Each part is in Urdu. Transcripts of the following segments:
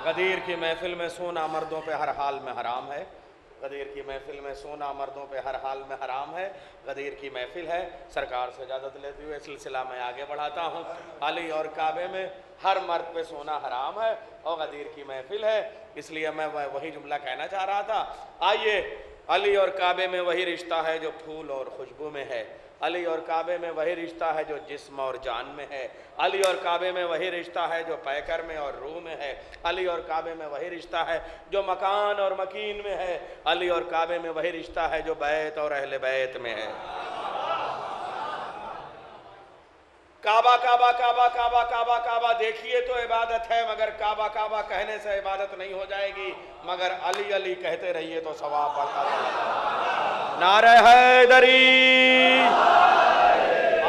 غدیر کی محفل میں سونا مردوں پہ ہر حال میں حرام ہے، غدیر کی محفل میں سونا مردوں پہ ہر حال میں حرام ہے۔ غدیر کی محفل ہے، سرکار سے اجازت لیتے ہوئے سلسلہ میں آگے بڑھاتا ہوں۔ علی اور کعبے میں ہر مرد پہ سونا حرام ہے اور غدیر کی محفل ہے، اس لیے میں وہی جملہ کہنا چاہ رہا تھا۔ آئیے، علی اور کعبے میں وہی رشتہ ہے جو پھول اور خوشبو میں ہے، علی اور کعبے میں وہی رشتہ ہے جو جسم اور جان میں ہے، علی اور کعبے میں وہی رشتہ ہے جو پیکر میں اور روح میں ہے، علی اور کعبے میں وہی رشتہ ہے جو مکان اور مکین میں ہے، علی اور کعبے میں وہی رشتہ ہے جو بیت اور اہل بیت میں ہے۔ کعبہ کعبہ کعبہ کعبہ کعبہ کعبہ دیکھیے تو عبادت ہے، مگر کعبہ کعبہ کہنے سے عبادت نہیں ہو جائے گی، مگر علی علی کہتے رہیے تو ثواب بڑھتا ہے۔ نعرہ حیدری!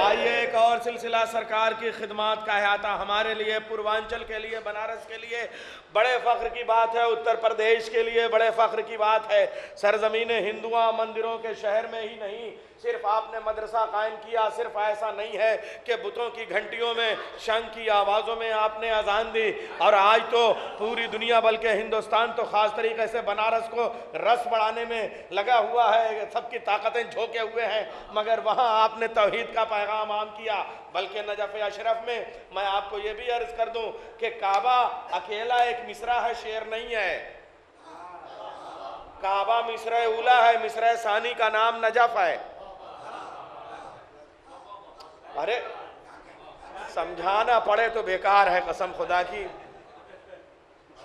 آئیے ایک اور سلسلہ سرکار کی خدمات کا احاطہ ہمارے لیے، پوروانچل کے لیے، بنارس کے لیے بڑے فخر کی بات ہے، اتر پردیش کے لیے بڑے فخر کی بات ہے۔ سرزمین ہندوؤں مندروں کے شہر میں ہی نہیں، صرف آپ نے مدرسہ قائم کیا، صرف ایسا نہیں ہے کہ بتوں کی گھنٹیوں میں شنکھ کی آوازوں میں آپ نے اذان دی، اور آج تو پوری دنیا بلکہ ہندوستان تو خاص طریقے سے بنارس کو رس بڑھانے میں لگا ہوا ہے، سب کی طاقتیں جھونکے ہوئے ہیں، مگر وہاں آپ نے توحید کا پیغام عام کیا۔ بلکہ نجف اشرف میں آپ کو یہ بھی عرض کر دوں کہ کعبہ اکیلا ایک مصرع ہے، شعر نہیں ہے۔ کعبہ مصرع اولا ہے، مصرع ثانی کا نام نجف ہے۔ ارے سمجھانا پڑے تو بیکار ہے، قسم خدا کی۔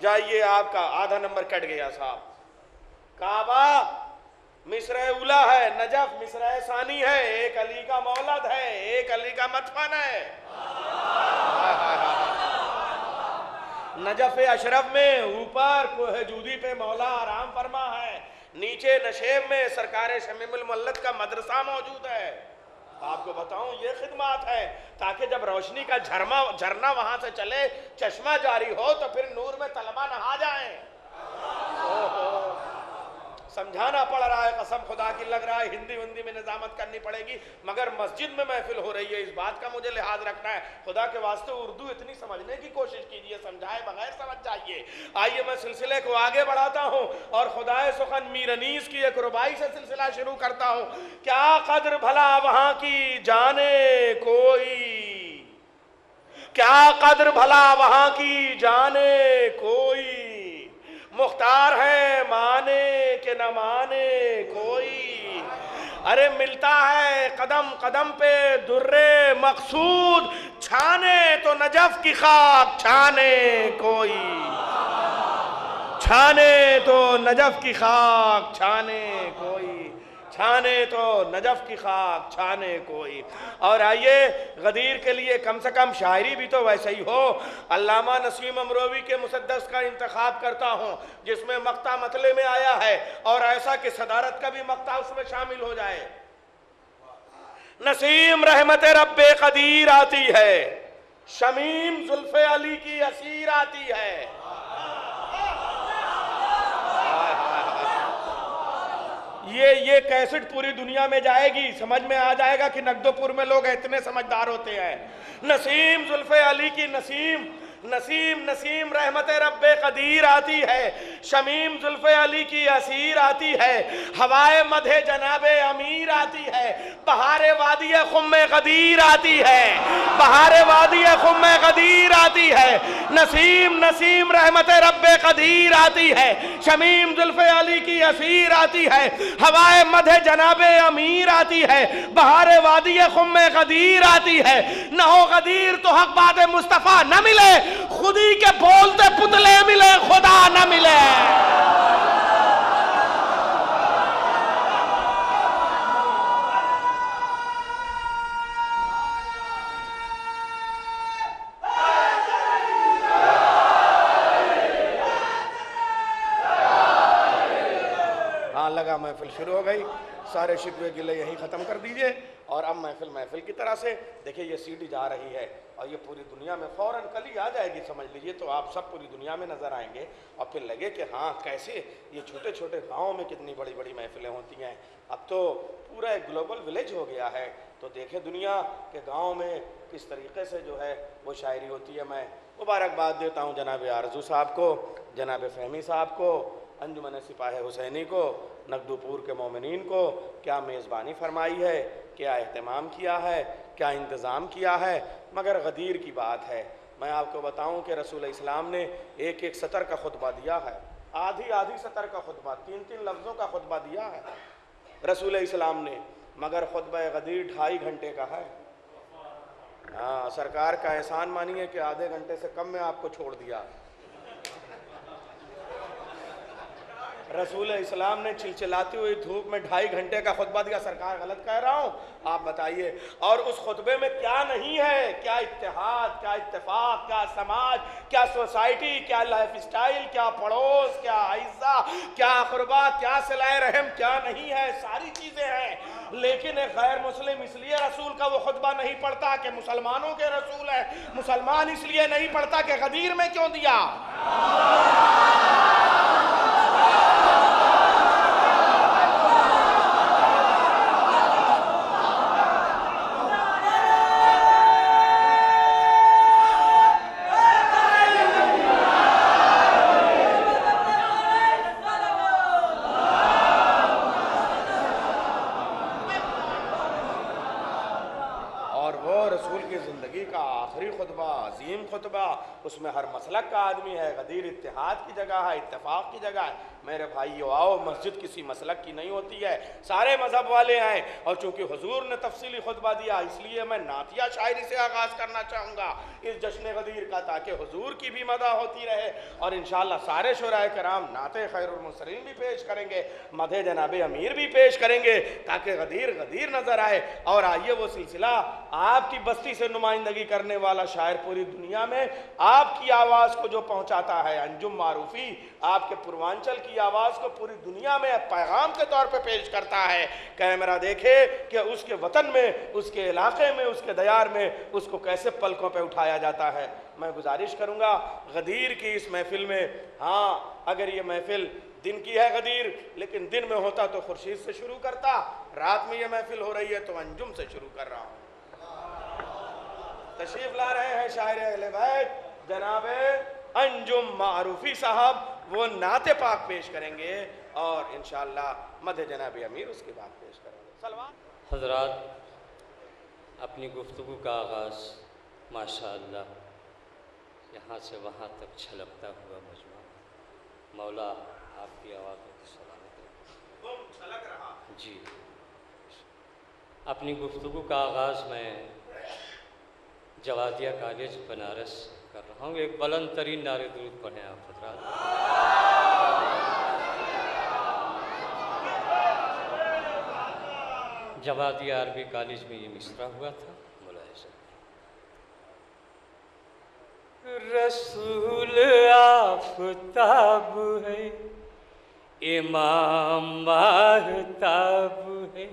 جائیے، آپ کا آدھا نمبر کٹ گیا صاحب۔ کعبہ مصرع اولا ہے، نجف مصرع ثانی ہے، ایک علی کا مولد ہے، ایک علی کا مدفن ہے۔ نجف اشرف میں اوپر کوہ جودی پہ مولا آرام فرما ہے، نیچے نشیب میں سرکار شمیم الملت کا مدرسہ موجود ہے۔ آپ کو بتاؤں یہ خدمات ہے تاکہ جب روشنی کا جھرنا وہاں سے چلے، چشمہ جاری ہو، تو پھر نور میں طلبہ نہا جائیں۔ سمجھانا پڑ رہا ہے، قسم خدا کی لگ رہا ہے ہندی میں نظامت کرنی پڑے گی، مگر مسجد میں محفل ہو رہی ہے، اس بات کا مجھے لحاظ رکھنا ہے۔ خدا کے واسطے اردو اتنی سمجھنے کی کوشش کیجئے، سمجھائے بغیر سمجھ جائیے۔ آئیے میں سلسلے کو آگے بڑھاتا ہوں اور خدائے سخن میر انیس کی ایک ربائی سے سلسلہ شروع کرتا ہوں۔ کیا قدر بھلا وہاں کی جانے کوئی، کیا قدر بھلا وہاں کی جانے کوئی، مختار ہے مانے کہ نہ مانے کوئی، ارے ملتا ہے قدم قدم پہ درے مقصود، چھانے تو نجف کی خاک چھانے کوئی، چھانے تو نجف کی خاک چھانے کوئی، چھانے تو نجف کی خاک چھانے کوئی۔ اور آئیے غدیر کے لیے کم سے کم شاعری بھی تو ویسے ہی ہو۔ علامہ نسیم امروی کے مسدس کا انتخاب کرتا ہوں جس میں مقطع مطلع میں آیا ہے، اور ایسا کہ صدارت کا بھی مقطع اس میں شامل ہو جائے۔ نسیم رحمت رب قدیر آتی ہے، شمیم زلف علی کی اسیر آتی ہے۔ یہ کیسٹ پوری دنیا میں جائے گی، سمجھ میں آ جائے گا کہ نگدوپور میں لوگ اتنے سمجھدار ہوتے ہیں۔ نسیم زلف علی کی نسیم رحمت رب قدیر آتی ہے، شمیم زلف علی کی اسیر آتی ہے، ہوائے مدح جناب امیر آتی ہے، بہار وادی خم غدیر آتی ہے، بہار وادی خم غدیر آتی ہے۔ نسیم رحمت رب قدیر آتی ہے، شمیم زلف علی کی اسیر آتی ہے، ہوائے مدح جناب امیر آتی ہے، بہار وادی خم غدیر آتی ہے۔ نہ ہو غدیر تو حق بات مصطفیٰ نہ ملے، خودی کے بولتے پتلے ملے خدا نہ ملے۔ لگا محفل شروع ہو گئی، سارے شکوے گلے یہیں ختم کر دیجئے، اور اب محفل کی طرح سے دیکھیں یہ سیڈی جا رہی ہے اور یہ پوری دنیا میں فوراً کل ہی آ جائے گی، سمجھ لیجئے، تو آپ سب پوری دنیا میں نظر آئیں گے، اور پھر لگے کہ ہاں کیسے یہ چھوٹے چھوٹے گاؤں میں کتنی بڑی بڑی محفلیں ہوتی ہیں۔ اب تو پورا ایک گلوبل ولیج ہو گیا ہے، تو دیکھیں دنیا کے گاؤں میں کس طریقے سے جو ہے وہ شاعری ہوتی ہے۔ میں مبارکباد دیتا ہوں جناب آرزو صاحب کو، جناب فہمی صاحب کو، انجمن سپاہ حسینی کو، نگدو پور کے مومنین کو، کیا میزبانی فرمائی ہے، کیا اہتمام کیا ہے، کیا انتظام کیا ہے۔ مگر غدیر کی بات ہے، میں آپ کو بتاؤں کہ رسول اسلام نے ایک ایک سطر کا خطبہ دیا ہے، آدھی آدھی سطر کا خطبہ، 3 لفظوں کا خطبہ دیا ہے رسول اسلام نے، مگر خطبہ غدیر 2.5 گھنٹے کا ہے۔ ہاں، سرکار کا احسان مانیے کہ آدھے گھنٹے سے کم میں آپ کو چھوڑ دیا۔ رسول اسلام نے چلچلاتی ہوئی دھوپ میں 2.5 گھنٹے کا خطبہ دیا۔ سرکار غلط کہہ رہا ہوں؟ آپ بتائیے۔ اور اس خطبے میں کیا نہیں ہے؟ کیا اتحاد، کیا اتفاق، کیا سماج، کیا سوسائٹی، کیا لائف سٹائل، کیا پڑوس، کیا عزہ، کیا قربا، کیا صلہ رحم، کیا نہیں ہے؟ ساری چیزیں ہیں۔ لیکن ایک غیر مسلم اس لیے رسول کا وہ خطبہ نہیں پڑھتا کہ مسلمانوں کے رسول ہے، مسلمان اس لیے نہیں پڑھتا کہ غدیر میں کیوں دیا۔ عظیم خطبہ، اس میں ہر مسلک کا آدمی ہے۔ غدیر اتحاد کی جگہ ہے، اتفاق کی جگہ ہے۔ میرے بھائیو آؤ، مسجد کسی مسلک کی نہیں ہوتی ہے، سارے مذہب والے ہیں۔ اور چونکہ حضور نے تفصیلی خطبہ دیا، اس لیے میں نعتیہ شاعری سے آغاز کرنا چاہوں گا اس جشن غدیر کا، تاکہ حضور کی بھی مدح ہوتی رہے۔ اور انشاءاللہ سارے شعراء کرام نعت خیر المرسلین بھی پیش کریں گے، مدح جناب امیر بھی پیش کریں گے، تاکہ غدیر غدیر نظر آئے۔ اور آئیے وہ سلسلہ، آپ کی بستی سے نمائندگی کرنے والا شاعر پوری دنیا میں آپ کی آواز کو جو پہنچاتا ہے، انجم معروفی آپ کے پوروانچل کی آواز کو پوری دنیا میں پیغام کے طور پہ پیش کرتا ہے۔ کیمرہ دیکھے کہ اس کے وطن میں، اس کے علاقے میں، اس کے دیار میں اس کو کیسے پلکوں پہ اٹھایا جاتا ہے۔ میں گزارش کروں گا غدیر کی اس محفل میں، ہاں اگر یہ محفل دن کی ہے غدیر، لیکن دن میں ہوتا تو خورشید سے شروع کرتا، رات میں یہ محفل ہو رہی ہے تو انجم سے شروع کر رہا ہوں۔ تشریف لا رہے ہیں شاعر اہل بیت جناب انجم معروفی صاحب، وہ نعت پاک پیش کریں گے اور انشاءاللہ مدح جناب امیر اس کے بعد پیش کریں گے۔ سلوات۔ حضرات، اپنی گفتگو کا آغاز ماشاءاللہ یہاں سے وہاں تک چھلکتا ہوا مجمع، مولا آپ کی آوازوں کی سلامت رکھے۔ چھلک رہا جی، اپنی گفتگو کا آغاز میں جوادیہ کالج بنارس کر رہا ہوں۔ ایک بلند ترین نعرہ درود پڑھیں آپ حضرات۔ جوادیہ عربی کالج میں یہ مصرع ہوا تھا، ملاحظہ۔ رسول آفتاب ہے، امام ماہتاب ہے،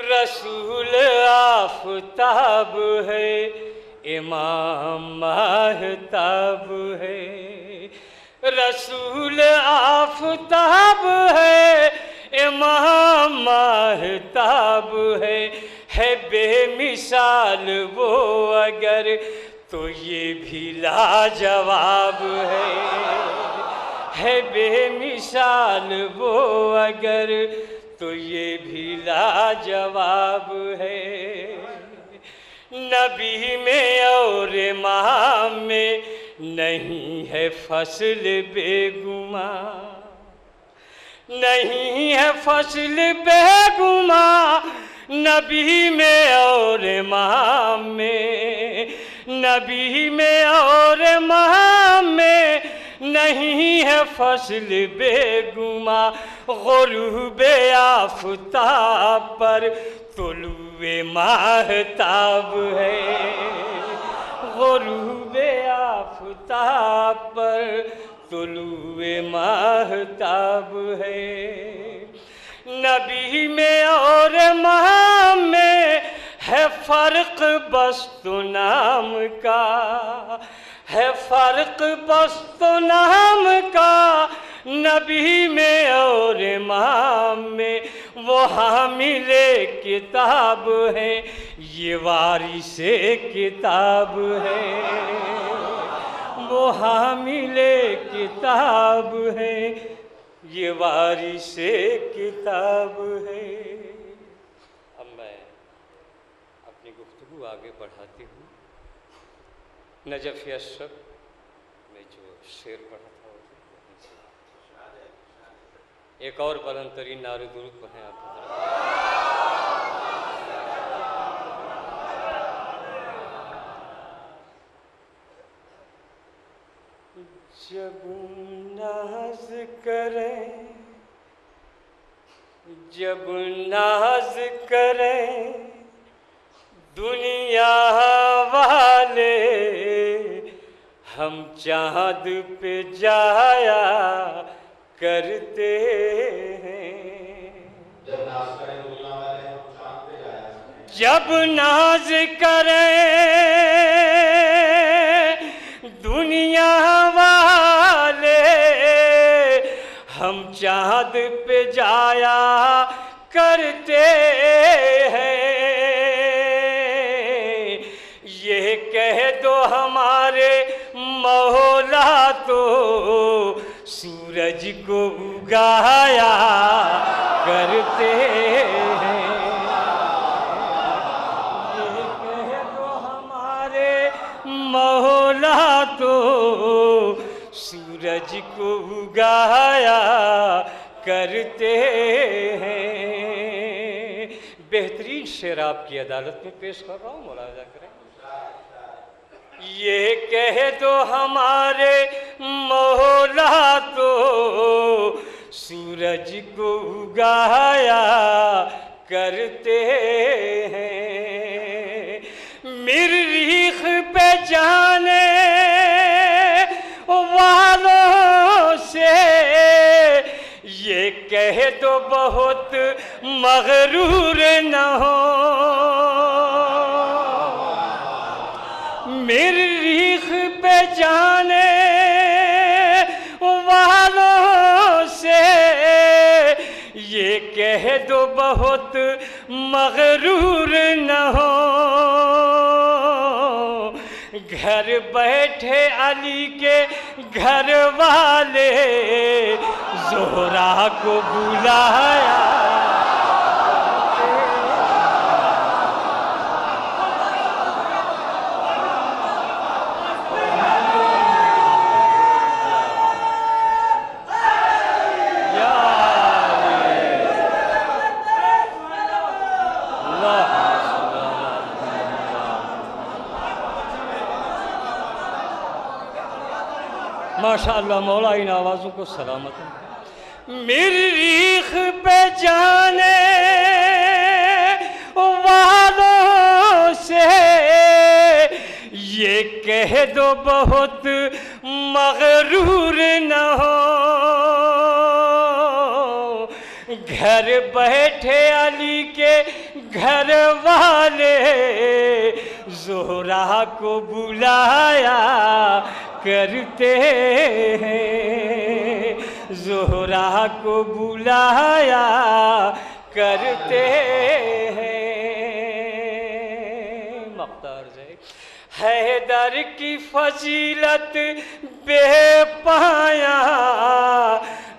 رسول آفتاب ہے، امام ماہتاب ہے، رسول آفتاب ہے، امام ماہتاب ہے بے مثال وہ اگر تو یہ بھی لاجواب ہے بے مثال وہ اگر تو یہ بھی لاجواب ہے۔ نبی میں اور امام میں نہیں ہے فصل بے گماں، نہیں ہے فصل بے گماں، نبی میں اور امام میں، نبی میں اور امام میں نہیں ہے فصل بے گماں۔ غروب آفتاب پر طلوع ماہتاب ہے، غروب آفتاب پر طلوع ماہتاب ہے۔ نبی میں اور امام میں ہے فرق بس تو نام کا، ہے فرق بس تو نام کا، نبی میں اور امام میں وہ حامل کتاب ہے، یہ وارث کتاب ہے، وہ حامل کتاب ہے، یہ وارث کتاب ہے۔ اب میں اپنی گفتگو آگے بڑھاتی ہوں۔ نجف اشرف میں جو شعر پڑھا تھا وہیں سے ایک اور بلند ترین نعرہ درود پڑھیں آپ کی طرف۔ جب ناز کریں، جب ناز کریں دنیا والے، ہم چاند پہ جایا کرتے ہیں۔ جب ناز کریں دنیا والے، ہم چاند پہ جایا کرتے ہیں۔ یہ کہہ دو ہمارے مولا تو سورج کو اگایا کرتے ہیں۔ یہ کہہ دو ہمارے مولا تو سورج کو اگایا کرتے ہیں۔ بہترین شعر آپ کی عدالت میں پیش کر رہا ہوں، ملاحظہ کریں۔ یہ کہہ دو ہمارے مولا تو سورج کو اگایا کرتے ہیں۔ مریخ پہ جانے والوں سے یہ کہہ دو بہت مغرور نہ ہو۔ مریخ پہ جانے والوں سے یہ کہہ دو بہت مغرور نہ ہو۔ گھر بیٹھے علی کے گھر والے زہرا کو بلایا۔ ماشاءاللہ مولا ان آوازوں کو سلامت ہے۔ مریخ پہ جانے والوں سے یہ کہہ دو بہت مغرور نہ ہو۔ گھر بیٹھے علی کے گھر والے زہرا کو بلایا کرتے ہیں، زہرا کو بلایا کرتے ہیں۔ مختار جائے حیدر کی فضیلت بے پایا،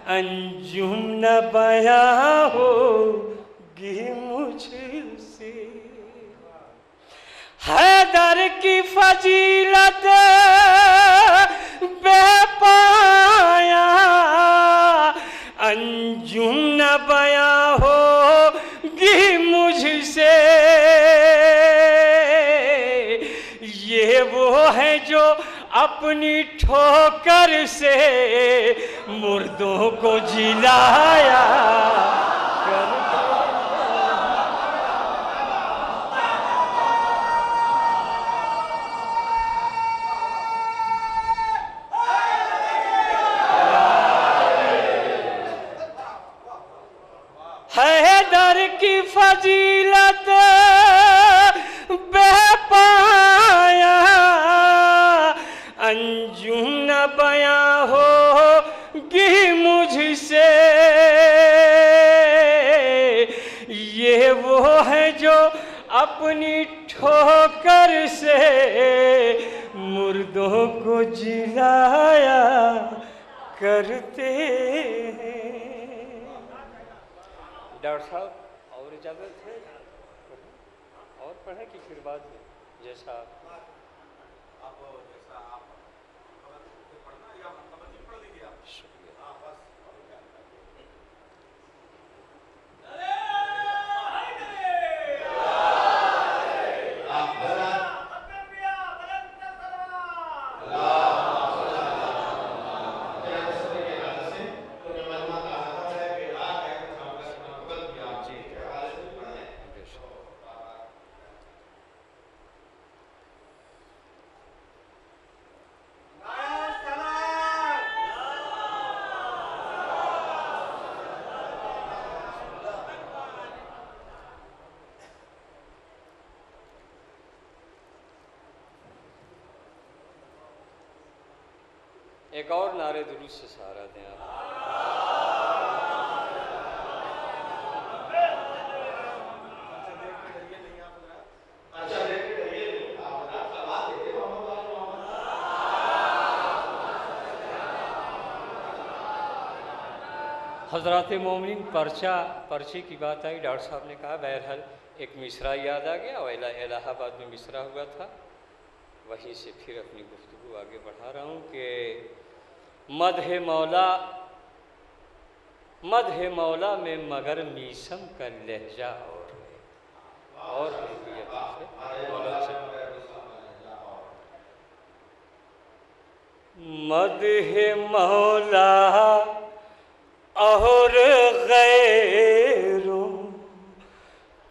انجم نہ بیاں ہوگی مجھ سے۔ حیدر کی فضیلت بے پایا، انجم نہ بیاں ہوگی مجھ سے۔ یہ وہ ہیں جو اپنی ٹھوکر سے مردوں کو جلایا کرتے۔ حیدر کی فضیلت بے پایا، انجم نہ بیاں ہوگی مجھ سے۔ اپنی ٹھوکر سے مردوں کو جلایا کرتے ہیں۔ ڈاکٹر صاحب اور اجازت ہے اور پڑھیں کہ پھر بعد میں جیسا ایک اور نعرے درود سے سہارا دیں آپ۔ حضرات مومنین پرچے کی بات آئی، ڈاکٹر صاحب نے کہا بہرحال ایک مصرع یاد آ گیا، الہ آباد میں مصرع ہوا تھا، وہیں سے پھر اپنی گفتگو آگے بڑھا رہا ہوں کہ مدح مولا میں مگر میسم کا لہجہ اور مدح مولا اور غیروں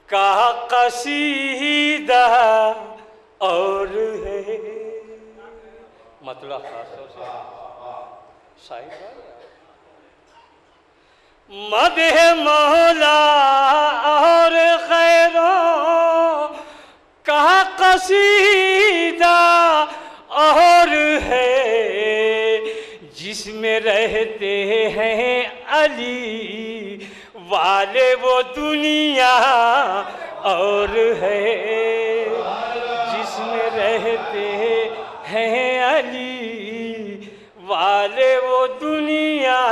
کا قصیدہ اور ہے، مطلب خاص طور سے صاحب مدح مولا اور غیروں کا قصیدہ اور ہے، جس میں رہتے ہیں علی والے وہ دنیا اور ہے، جس میں رہتے ہیں علی والے وہ دنیا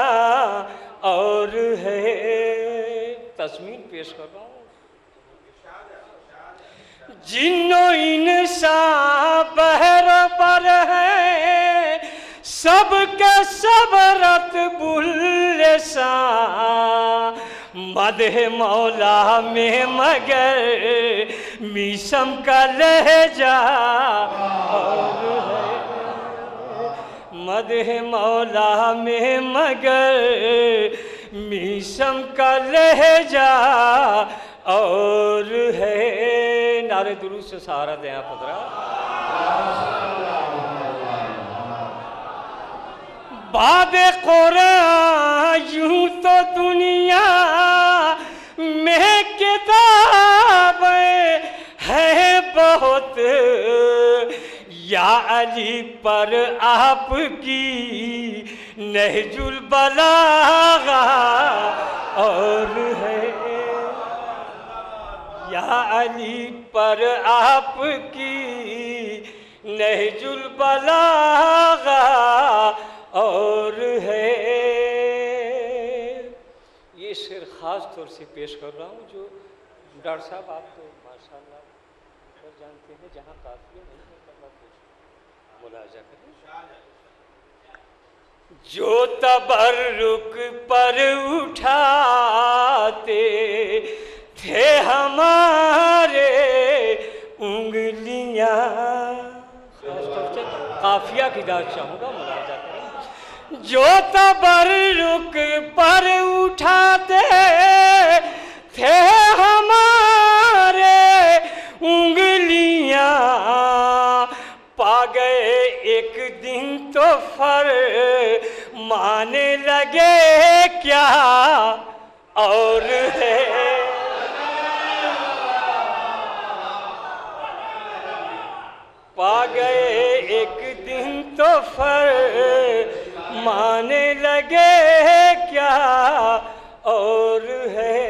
اور ہے۔ تضمین پیش کر رہا ہوں، جن و انسان بہر پر ہے، سب کے سب رتب اللسان، مدح مولا میں مگر میسم کا لہجہ اور ہے، مدح مولا میں مگر میسم کا لہجہ اور ہے۔ نعرے درود سے سہارا دیں آپ حضرات۔ باب قرآن یوں تو دنیا میں کتابیں ہیں بہت، یا علی پر آپ کی نہج البلاغہ اور ہے، یا علی پر آپ کی نہج البلاغہ اور ہے۔ یہ شعر خاص طور سے پیش کر رہا ہوں جو ڈاکٹر صاحب آپ تو ماشاءاللہ جانتے ہیں، جہاں قافیہ نہیں ہے ملاحظہ کریں، جو تبرک پر اٹھاتے تھے ہمارے انگلیاں، قافیہ کی داد چاہوں گا ملاحظہ کریں، جو تبرک پر اٹھاتے تھے ہمارے انگلیاں، پا گئے ایک دن تو فرمانے لگے کیا اور ہے، پا گئے ایک دن تو فرمانے لگے کیا اور ہے۔